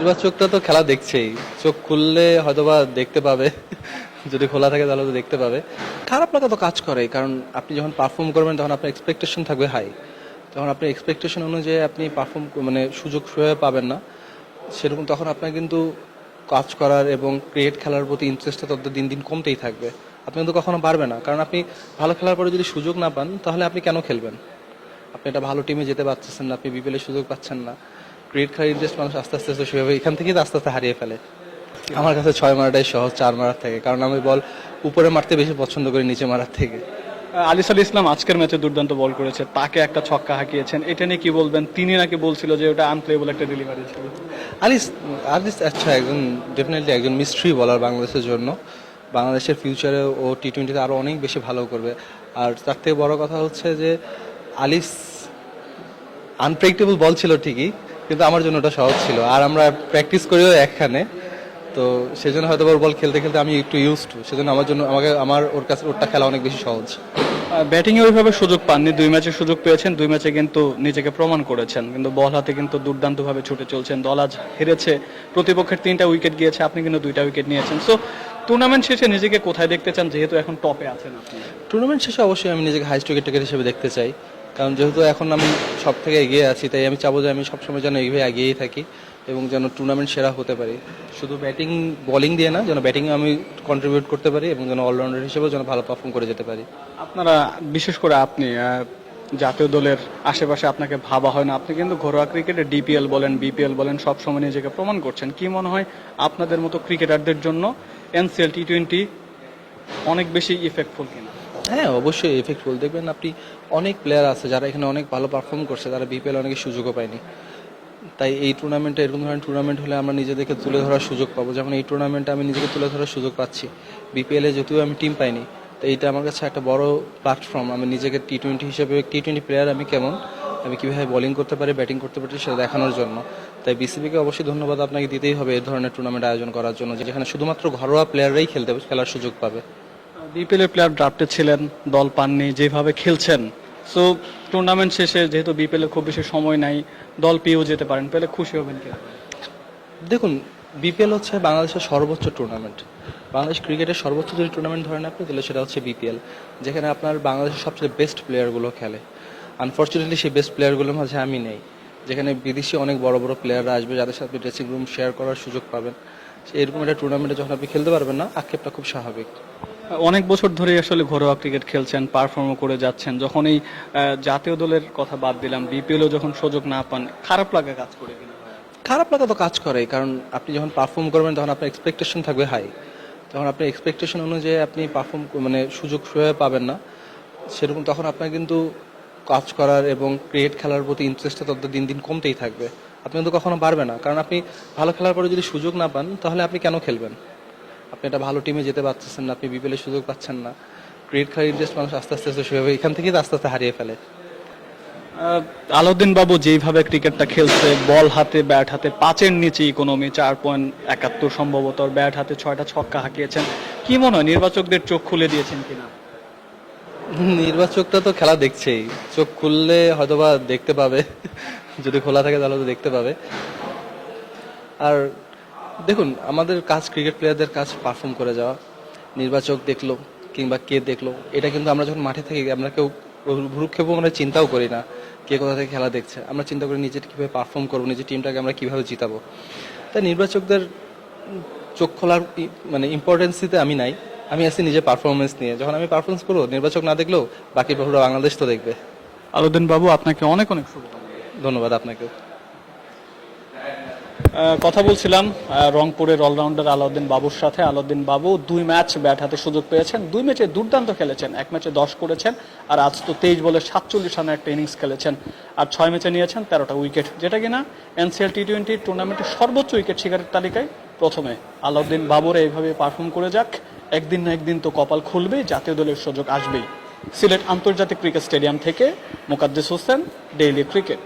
নির্বাচকটা তো খেলা দেখছেই, চোখ খুললে হয়তোবা দেখতে পাবে, যদি খোলা থাকে তাহলে তো দেখতে পাবে। খারাপ লাগা তো কাজ করে, কারণ আপনি যখন পারফর্ম করবেন তখন আপনার এক্সপেকটেশন থাকবে হাই। তখন আপনার এক্সপেকটেশন অনুযায়ী আপনি পারফর্ম মানে সুযোগ সেভাবে পাবেন না, সেরকম তখন আপনার কিন্তু কাজ করার এবং ক্রিকেট খেলার প্রতি ইন্টারেস্টটা তত দিন দিন কমতেই থাকবে। আপনি কিন্তু কখনো পারবে না, কারণ আপনি ভালো খেলার পরে যদি সুযোগ না পান তাহলে আপনি কেন খেলবেন? আপনি একটা ভালো টিমে যেতে পারতেছেন না, আপনি বিপিএল সুযোগ পাচ্ছেন না। ক্রিকেট খেলার ইন্টারেস্ট মানুষ আস্তে আস্তে আস্তে সেভাবে এখান থেকেই তো আস্তে আস্তে হারিয়ে ফেলে। আমার কাছে 6 মারাটাই সহজ 4 মারার থেকে, কারণ আমি বল উপরে মারতে বেশি পছন্দ করি নিচে মারার থেকে। আলিস আলী ইসলাম আজকের ম্যাচে দুর্দান্ত বল করেছে, তাকে একটা ছক্কা হাঁকিয়েছেন, এটা নিয়ে কি বলবেন? তিনি নাকি বলছিল যে ওটা আনপ্লেয়েবল একটা ডেলিভারি ছিল। আলিস আলিস আচ্ছা, একজন ডেফিনেটলি একজন মিস্ট্রি বলার বাংলাদেশের জন্য। বাংলাদেশের ফিউচারে ও টি-20তে আরও অনেক বেশি ভালো করবে। আর তার থেকে বড় কথা হচ্ছে যে আলিস আনপ্রেডিক্টেবল বল ছিল ঠিকই, কিন্তু আমার জন্য ওটা সহজ ছিল। আর আমরা প্র্যাকটিস করিও একখানে, তো সেজন্য হয়তো ওর বল খেলতে খেলতে আমি একটু ইউজ টু, সেজন্য আমার জন্য আমার ওর কাছে ওরটা খেলা অনেক বেশি সহজ। ব্যাটিংয়ে ওইভাবে সুযোগ পাননি, 2 ম্যাচে সুযোগ পেয়েছেন, 2 ম্যাচে কিন্তু নিজেকে প্রমাণ করেছেন, কিন্তু বল হাতে কিন্তু দুর্দান্তভাবে ছুটে চলছেন। দল আজ হেরেছে, প্রতিপক্ষের 3টা উইকেট গিয়েছে, আপনি কিন্তু 2টা উইকেট নিয়েছেন। সো টুর্নামেন্ট শেষে নিজেকে কোথায় দেখতে চান, যেহেতু এখন টপে আছেন আপনি? টুর্নামেন্ট শেষে অবশ্যই আমি নিজেকে হাইস্ট উইকেট হিসেবে দেখতে চাই, কারণ যেহেতু এখন আমি সব থেকে এগিয়ে আছি, তাই আমি চাবো যে আমি সবসময় যেন এইভাবে এগিয়েই থাকি এবং যেন টুর্নামেন্ট সেরা হতে পারি। শুধু ব্যাটিং বোলিং দিয়ে না, যেন ব্যাটিংয়ে আমি কন্ট্রিবিউট করতে পারি এবং যেন অলরাউন্ডার হিসেবেও যেন ভালো পারফর্ম করে যেতে পারি। আপনারা বিশেষ করে আপনি জাতীয় দলের আশেপাশে আপনাকে ভাবা হয় না, আপনি কিন্তু ঘরোয়া ক্রিকেটে ডিপিএল বলেন বিপিএল বলেন সবসময় নিজেকে প্রমাণ করছেন। কি মনে হয় আপনাদের মতো ক্রিকেটারদের জন্য এনসিএল টি20 অনেক বেশি ইফেক্টফুল কিনা? হ্যাঁ, অবশ্যই এফেক্টফুল। দেখবেন আপনি অনেক প্লেয়ার আছে যারা এখানে অনেক ভালো পারফর্ম করছে, তারা বিপিএল অনেকে সুযোগও পায়নি। তাই এই টুর্নামেন্টে, এরকম ধরনের টুর্নামেন্ট হলে আমরা নিজেদেরকে তুলে ধরার সুযোগ পাবো। যেমন এই টুর্নামেন্টে আমি নিজেকে তুলে ধরার সুযোগ পাচ্ছি, বিপিএলে যদিও আমি টিম পাইনি, তো এইটা আমার কাছে একটা বড় প্ল্যাটফর্ম। আমি নিজেকে টি-20 হিসেবে, টি-20 প্লেয়ার আমি কেমন, আমি কীভাবে বোলিং করতে পারি, ব্যাটিং করতে পারি সেটা দেখানোর জন্য। তাই বিসিবিকে অবশ্যই ধন্যবাদ আপনাকে দিতেই হবে এই ধরনের টুর্নামেন্ট আয়োজন করার জন্য, যেখানে শুধুমাত্র ঘরোয়া প্লেয়াররাই খেলার সুযোগ পাবে। বিপিএল এর প্লেয়ার ড্রাফটে ছিলেন, দল পাননি, যেভাবে খেলছেন, সো টুর্নামেন্ট শেষে যেহেতু বিপিএল এর খুব বেশি সময় নাই, দল পেয়েও যেতে পারেন, পেলে খুশি হবেন কিনা? দেখুন, বিপিএল হচ্ছে বাংলাদেশের সর্বোচ্চ টুর্নামেন্ট। বাংলাদেশ ক্রিকেটের সর্বোচ্চ যদি টুর্নামেন্ট ধরেন আপনি, তাহলে সেটা হচ্ছে বিপিএল, যেখানে আপনার বাংলাদেশের সবচেয়ে বেস্ট প্লেয়ারগুলো খেলে। আনফর্চুনেটলি সেই বেস্ট প্লেয়ারগুলোর মাঝে আমি নেই, যেখানে বিদেশি অনেক বড় বড় প্লেয়াররা আসবে, যাদের সাথে আপনি ড্রেসিং রুম শেয়ার করার সুযোগ পাবেন। এরকম একটা টুর্নামেন্টে যখন আপনি খেলতে পারবেন না, আক্ষেপটা খুব স্বাভাবিক। অনেক বছর ধরে আসলে ঘরোয়া ক্রিকেট খেলছেন, পারফর্মও করে যাচ্ছেন, যখন এই জাতীয় দলের কথা বাদ দিলাম, বিপিএলও যখন সুযোগ না পান, খারাপ লাগা কাজ করে কিনা? খারাপ লাগা তো কাজ করে, কারণ আপনি যখন পারফর্ম করবেন তখন আপনার এক্সপেকটেশন থাকবে হাই। তখন আপনার এক্সপেকটেশন অনুযায়ী আপনি পারফর্ম মানে সুযোগ সেভাবে পাবেন না, সেরকম তখন আপনার কিন্তু কাজ করার এবং ক্রিকেট খেলার প্রতি ইন্টারেস্টটা তত দিন দিন কমতেই থাকবে। আপনি কিন্তু কখনো পারবে না, কারণ আপনি ভালো খেলার পরে যদি সুযোগ না পান তাহলে আপনি কেন খেলবেন? আপনি একটা ভালো টিমে যেতে পারতেছেন না, আপনি বিপিএল সুযোগ পাচ্ছেন না। ক্রিকেট খেলার ইন্টারেস্ট মানুষ আস্তে আস্তে আস্তে সেভাবে এখান থেকেই তো আস্তে আস্তে হারিয়ে ফেলে। আলাউদ্দিন বাবু যেইভাবে ক্রিকেটটা খেলছে, বল হাতে ব্যাট হাতে 5-এর নিচে ইকোনমি, 4.71 সম্ভবত, ব্যাট হাতে 6টা ছক্কা হাঁকিয়েছেন, কি মনে হয় নির্বাচকদের চোখ খুলে দিয়েছেন কিনা? নির্বাচকটা তো খেলা দেখছেই, চোখ খুললে হয়তোবা দেখতে পাবে, যদি খোলা থাকে তাহলে তো দেখতে পাবে। আর দেখুন, আমাদের কাজ, ক্রিকেট প্লেয়ারদের কাজ পারফর্ম করে যাওয়া। নির্বাচক দেখলো কিংবা কে দেখলো, এটা কিন্তু আমরা যখন মাঠে থাকি আমরা কেউ ভ্রুক্ষেপও মানে চিন্তাও করি না কে কোথা থেকে খেলা দেখছে। আমরা চিন্তা করি নিজের কীভাবে পারফর্ম করবো, নিজের টিমটাকে আমরা কীভাবে জিতাবো। তাই নির্বাচকদের চোখ খোলার মানে ইম্পর্টেন্সিতে আমি নাই, আমি আছি নিজের পারফরমেন্স নিয়ে। যখন আমি পারফরমেন্স করবো, নির্বাচক না দেখলেও বাকি পুরো বাংলাদেশ তো দেখবে। আলাউদ্দিন বাবু, আপনাকে অনেক অনেক শুভকামনা। ধন্যবাদ আপনাকেও। কথা বলছিলাম রংপুরের অলরাউন্ডার আলাউদ্দিন বাবুর সাথে। আলাউদ্দিন বাবু 2 ম্যাচ ব্যাট হাতে সুযোগ পেয়েছেন, 2 ম্যাচে দুর্দান্ত খেলেছেন, 1 ম্যাচে 10 করেছেন, আর আজ তো 23 বলে 47 রানের একটা ইনিংস খেলেছেন, আর 6 ম্যাচে নিয়েছেন 13টা উইকেট, যেটা কিনা এনসিএল টি20 টুর্নামেন্টের সর্বোচ্চ উইকেট শিকারের তালিকায় প্রথমে। আলাউদ্দিন বাবুর এইভাবে পারফর্ম করে যাক, একদিন না একদিন তো কপাল খুলবে, জাতীয় দলের সুযোগ আসবেই। সিলেট আন্তর্জাতিক ক্রিকেট স্টেডিয়াম থেকে মোকাদ্দেস হোসেন, ডেইলি ক্রিকেট।